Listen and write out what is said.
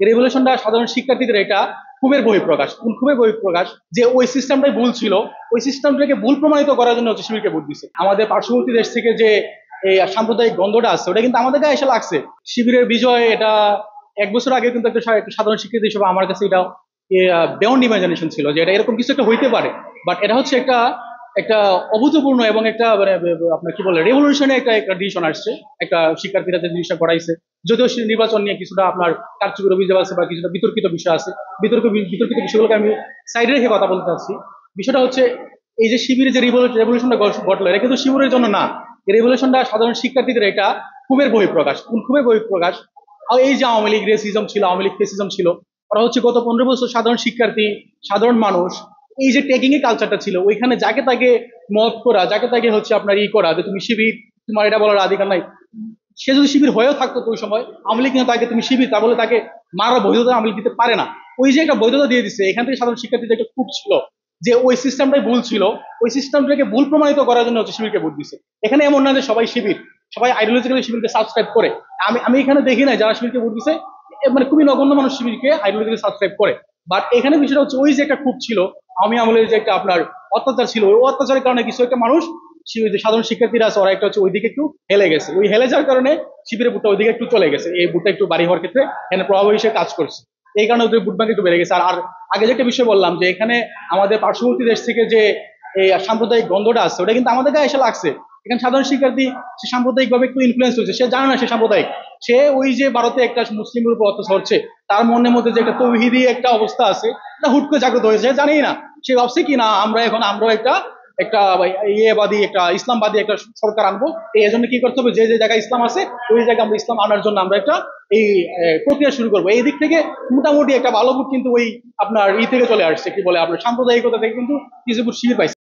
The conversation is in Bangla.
এই রেভলিউশনটা সাধারণ শিক্ষার্থীদের এটা ক্ষোভের বহিঃপ্রকাশ। ক্ষোভের বহিঃপ্রকাশ যে ওই সিস্টেমটাই ভুল ছিল, ওই সিস্টেমটাকে ভুল প্রমাণিত করার জন্য হচ্ছে শিবিরকে ভোট দিচ্ছে। আমাদের পার্শ্ববর্তী দেশ থেকে যে এই সাম্প্রদায়িক দ্বন্দ্বটা আছে ওটা কিন্তু আমাদের গায়ে এসে লাগছে। শিবিরের বিজয় এটা 1 বছর আগে কিন্তু একটা সাধারণ শিক্ষার্থী হিসেবে আমার কাছে এটা বিয়ন্ড ইমাজিনেশন ছিল যে এটা এরকম কিছু একটা হইতে পারে। বাট এটা হচ্ছে একটা একটা অভূতপূর্ণ এবং একটা মানে আপনার কি বলে রেভলিউশনে একটা একটা ডিসিশন আসছে। একটা শিক্ষার্থীরা যে জিনিসটা করাইছে, যদিও সে নির্বাচন নিয়ে কিছুটা আপনার কারচুপির অভিযোগ আছে বা কিছুটা বিতর্কিত বিষয় আছে, বিতর্কিত বিষয়গুলোকে আমি সাইডে রেখে কথা বলতে চাচ্ছি। বিষয়টা হচ্ছে এই যে শিবিরের যে রেভলিউশনটা ঘটলো এটা কিন্তু শিবিরের জন্য না। এই রেভলিউশনটা সাধারণ শিক্ষার্থীদের এটা ক্ষোভের বহিঃপ্রকাশ। ক্ষোভের বহিঃপ্রকাশ। আর এই যে আওয়ামী লীগ রেসিজম ছিল, আওয়ামী লীগ ফেসিজম ছিল, ওরা হচ্ছে গত 15 বছর সাধারণ শিক্ষার্থী, সাধারণ মানুষ, এই যে ট্যাগিং এর কালচারটা ছিল ওইখানে যাকে তাকে মত করা, যাকে তাকে হচ্ছে আপনার করা যে তুমি শিবির, তোমার এটা বলার অধিকার নাই। সে যদি শিবির হয়েও থাকতো তো ওই সময় আওয়ামী লীগ কিন্তু তাকে তুমি শিবির তা বলে তাকে মারা বৈধতা আওয়ামী লীগ দিতে পারে না। ওই যে একটা বৈধতা দিয়ে দিচ্ছে, এখান থেকে সাধারণ শিক্ষার্থীদের একটা খুব ছিল যে ওই সিস্টেমটাই ভুল ছিল, ওই সিস্টেমটাকে ভুল প্রমাণিত করার জন্য হচ্ছে শিবিরকে ভোট দিচ্ছে। এখানে এমন না যে সবাই শিবির, সবাই আইডিওলজিক্যালি শিবিরকে সাবস্ক্রাইব করে। আমি আমি এখানে দেখি না যারা শিবিরকে ভোট দিচ্ছে মানে খুবই নগণ্য মানুষ শিবিরকে আইডিওলজিক্যালি সাবস্ক্রাইব করে। বাট এখানে বিষয়টা হচ্ছে ওই যে একটা খুব ছিল আমি আমলের যে একটা আপনার অত্যাচার ছিল, ওই অত্যাচারের কারণে কিছু একটা মানুষ যে সাধারণ শিক্ষার্থীরা আছে ওরা একটা হচ্ছে ওইদিকে একটু হেলে গেছে, ওই হেলে যাওয়ার কারণে শিবিরের বুটটা ওইদিকে একটু চলে গেছে, এই বুটটা একটু বাড়ি হওয়ার ক্ষেত্রে এখানে প্রভাব হিসেবে কাজ করছে। এই কারণে ওদের বুট ব্যাংক একটু বেড়ে গেছে। আর আগে যে একটা বিষয় বললাম যে এখানে আমাদের পার্শ্ববর্তী দেশ থেকে যে এই সাম্প্রদায়িক দ্বন্দ্বটা আছে ওটা কিন্তু আমাদের গায়ে এসে লাগছে। এখানে সাধারণ শিক্ষার্থী সে সাম্প্রদায়িক ভাবে একটু ইনফ্লুয়েন্স হয়েছে, সে জানে না সে সাম্প্রদায়িক, সে ওই যে ভারতে একটা মুসলিমের উপর অত্যাচার হচ্ছে তার মনের মধ্যে যে একটা তৌহিদি একটা অবস্থা আছে এটা হুট করে জাগ্রত হয়েছে, জানেই না। সে ভাবছে কি না আমরাও একটা একটা ইয়েবাদী একটা ইসলামবাদী একটা সরকার আনবো, এই জন্য কি করতে হবে যে যে জায়গায় ইসলাম আছে ওই জায়গায় আমরা ইসলাম আনার জন্য আমরা একটা এই প্রক্রিয়া শুরু করবো। এই দিক থেকে মোটামুটি একটা ভালো বুট কিন্তু ওই আপনার থেকে চলে আসছে, কি বলে আপনার সাম্প্রদায়িকতা থেকে কিন্তু কিছু বুট শিবির পাইছে।